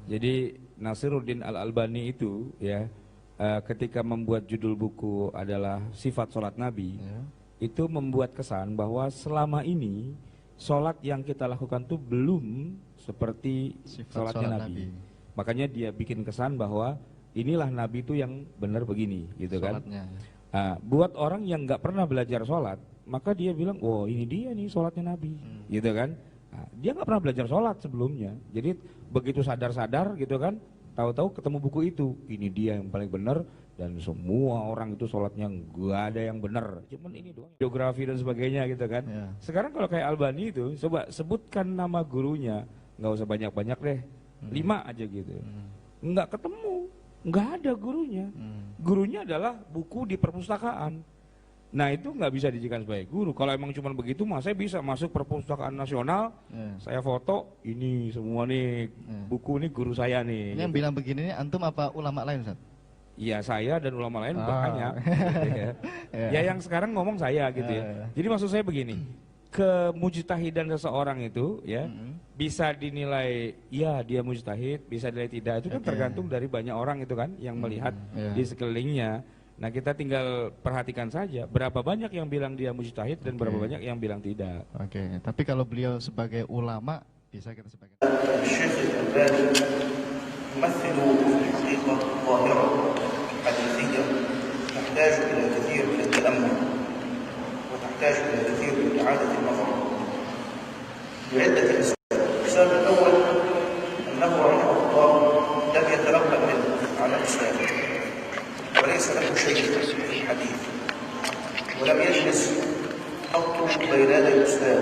Jadi Nasiruddin Al-Albani itu ya ketika membuat judul buku adalah Sifat Sholat Nabi, itu membuat kesan bahwa selama ini sholat yang kita lakukan tuh belum seperti sholatnya Nabi. Makanya dia bikin kesan bahwa inilah Nabi itu yang benar begini, gitu kan. Buat orang yang nggak pernah belajar sholat, maka dia bilang, oh ini dia nih sholatnya Nabi, gitu kan. Dia nggak pernah belajar sholat sebelumnya, jadi begitu sadar-sadar gitu kan, tahu-tahu ketemu buku itu, ini dia yang paling benar dan semua orang itu sholatnya nggak ada yang benar, cuman ini doang, geografi dan sebagainya gitu kan. Sekarang kalau kayak Albani itu, coba sebutkan nama gurunya, nggak usah banyak-banyak deh, 5 aja gitu, nggak ketemu, nggak ada gurunya. Gurunya adalah buku di perpustakaan. Nah itu nggak bisa dijadikan sebagai guru. Kalau emang cuma begitu, saya bisa masuk perpustakaan nasional, saya foto, ini semua nih buku nih guru saya nih. Ini yang bilang begini nih antum apa ulama lain, Ustaz? Iya, saya dan ulama lain banyak. Gitu ya. Ya yang sekarang ngomong saya gitu ya. Jadi maksud saya begini, kemujtahidan seseorang itu ya bisa dinilai ya dia mujtahid, bisa dinilai tidak, itu kan tergantung dari banyak orang itu kan yang melihat di sekelilingnya. Nah kita tinggal perhatikan saja berapa banyak yang bilang dia mujtahid dan berapa banyak yang bilang tidak. Tapi kalau beliau sebagai ulama bisa kita sebagai Syekh Al-Albani يمثل في الحقيقة ظاهرة حديثية تحتاج إلى كثير من التأمل وتحتاج إلى كثير من إعادة النظر بعدة أسباب. السبب الأول أنه رحمه الله لم يتلقى منه على الإسلام وليس له شيء في الحديث ولم يجلس خط بين يدي الأستاذ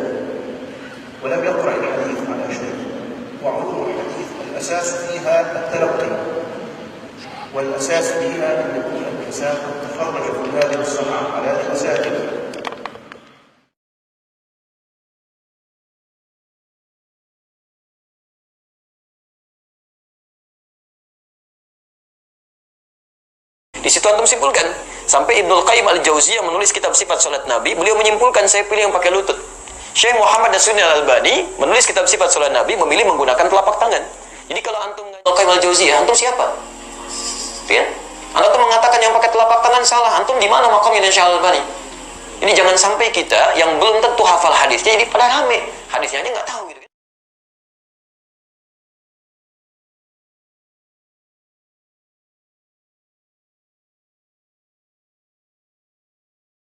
ولم يقرأ الحديث على شيء. وعلوم الحديث الأساس فيها التلقي والأساس فيها أن يكون الإنسان قد تخرج من هذه الصنعة على الأساتذة. Di situ antum simpulkan. Sampai Ibnul Qayyim Al-Jauziyah menulis kitab Sifat Salat Nabi, beliau menyimpulkan saya pilih yang pakai lutut. Syekh Muhammad Nasiruddin Al-Albani menulis kitab Sifat Salat Nabi, memilih menggunakan telapak tangan. Jadi kalau antum Ibnul Qayyim Al-Jauziyah, antum siapa? Ya? Antum mengatakan yang pakai telapak tangan salah, antum di mana makamnya Syekh Al-Albani? Ini jangan sampai kita yang belum tentu hafal hadisnya, jadi pada rame hadisnya aja nggak tahu gitu.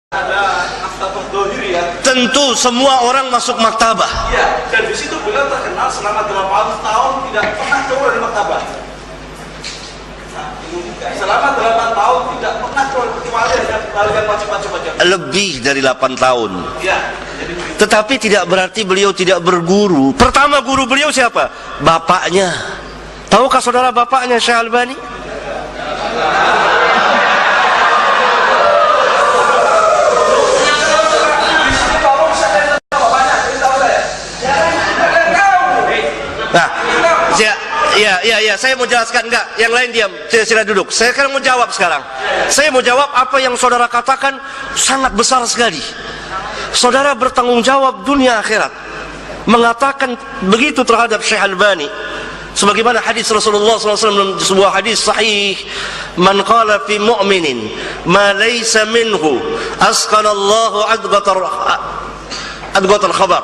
Ada maktabah dohir ya. Tentu semua orang masuk maktabah. Ya, dan di situ beliau terkenal selama 8 tahun tidak pernah keluar dari maktabah. Nah, selama 8 tahun tidak pernah keluar kecuali hanya bagian wajib-wajib aja. Lebih dari 8 tahun. Ya, jadi Tetapi tidak berarti beliau tidak berguru. Pertama guru beliau siapa? Bapaknya. Tahukah saudara bapaknya Syekh Albani? Nah, saya mau jelaskan enggak? Yang lain diam, sila duduk. Saya sekarang mau jawab sekarang. Saya mau jawab apa yang saudara katakan sangat besar sekali. Saudara bertanggung jawab dunia akhirat. Mengatakan begitu terhadap Syekh Albani. Sebagaimana hadis Rasulullah SAW dalam sebuah hadis sahih, man qala fi mu'minin ma laysa minhu asqalallahu adghatal khabar.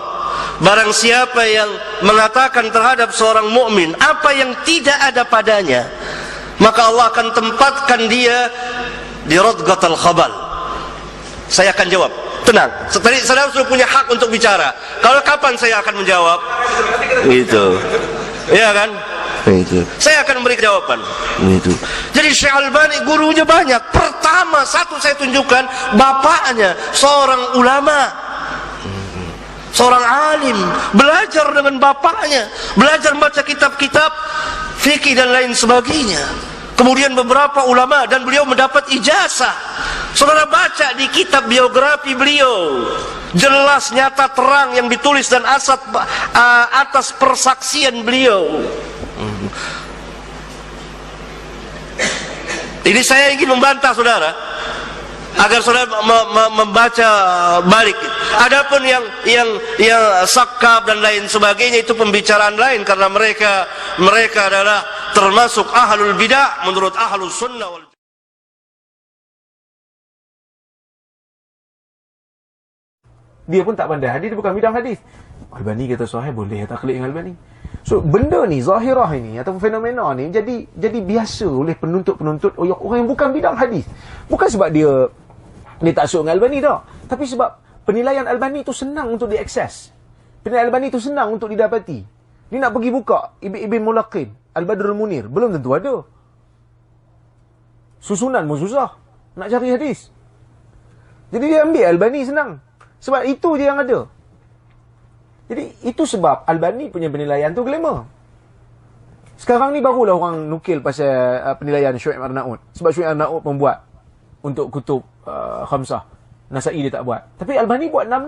Barang siapa yang mengatakan terhadap seorang mukmin apa yang tidak ada padanya, maka Allah akan tempatkan dia di radghatal khabal. Saya akan jawab. Tenang. Tadi saudara sudah punya hak untuk bicara. Kalau kapan saya akan menjawab? Itu. Iya kan? Itu. Saya akan memberi jawaban. Itu. Jadi Syekh Albani gurunya banyak. Pertama satu saya tunjukkan bapaknya seorang ulama, seorang alim, belajar dengan bapaknya, belajar membaca kitab-kitab fikih dan lain sebagainya. Kemudian beberapa ulama dan beliau mendapat ijazah. Saudara baca di kitab biografi beliau, jelas nyata terang yang ditulis dan atas persaksian beliau. Ini saya ingin membantah saudara, agar saudara membaca balik. Adapun yang sakab dan lain sebagainya itu pembicaraan lain, karena mereka adalah termasuk ahlul bidah menurut ahlus sunnah wal. Dia pun tak pandai hadis, dia bukan bidang hadis. Albani kata sahih, boleh taklid dengan Albani. So benda ni, zahirah ini atau fenomena ni jadi biasa oleh penuntut-penuntut orang yang bukan bidang hadis. Bukan sebab dia tak suka dengan Albani dah, tapi sebab penilaian Albani itu senang untuk diakses. Penilaian Albani itu senang untuk didapati. Dia nak pergi buka Ibn Mulaqin, Al-Badrul Munir, belum tentu ada. Susunan pun susah nak cari hadis. Jadi dia ambil Albani senang. Sebab itu je yang ada. Jadi itu sebab Albani punya penilaian tu glamour. Sekarang ni barulah orang nukil pasal penilaian Syuaib Arnaud. Sebab Syuaib Arnaud membuat untuk kutub khamsah. Nasa'i dia tak buat. Tapi Albani buat 6-6.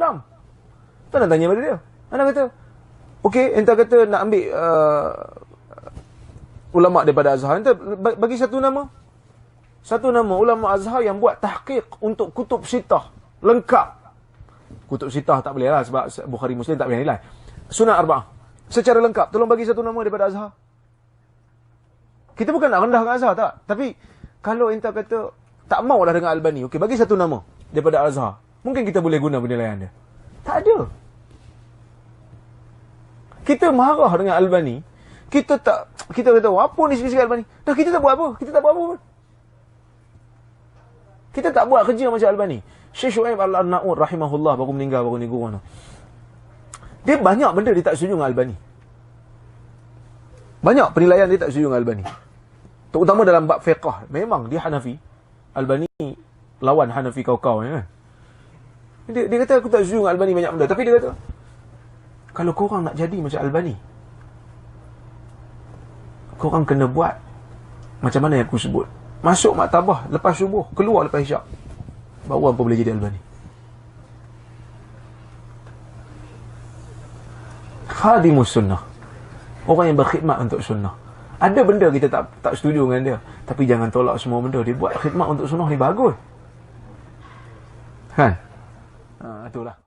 Tak nak tanya pada dia. Anda kata, okey, entah kata nak ambil ulama daripada Azhar. Entah bagi satu nama. Satu nama ulama Azhar yang buat tahqiq untuk kutub sitah. Lengkap. Kutub sitah tak boleh lah sebab Bukhari Muslim tak boleh nilai. Sunnah Arba'ah secara lengkap. Tolong bagi satu nama daripada Azhar. Kita bukan nak rendahkan Azhar, tak. Tapi kalau entah kata tak mau dah dengan Albani, okey, bagi satu nama daripada Azhar. Mungkin kita boleh guna penilaian dia. Tak ada. Kita marah dengan Albani. Kita kata, apa ni sikit-sikit Albani? Dah kita tak buat apa. Kita tak buat apa pun. Kita tak buat kerja macam Albani. Syekh Syuaib Al-Arnaud rahimahullah baru meninggal baru ni guru. Dia banyak benda dia tak setuju dengan Albani. Banyak penilaian dia tak setuju dengan Albani. Terutama dalam bab fiqh. Memang dia Hanafi. Albani lawan Hanafi kau-kau kan. Dia kata aku tak setuju dengan Albani banyak benda, tapi dia kata kalau korang nak jadi macam Albani, korang kena buat macam mana yang aku sebut. Masuk maktabah lepas subuh, keluar lepas isyak. Baru apa boleh jadi Albani. Khadimus sunnah. Orang yang berkhidmat untuk sunnah. Ada benda kita tak setuju dengan dia, tapi jangan tolak semua benda. Dia buat khidmat untuk sunnah ni bagus. Kan? Itulah.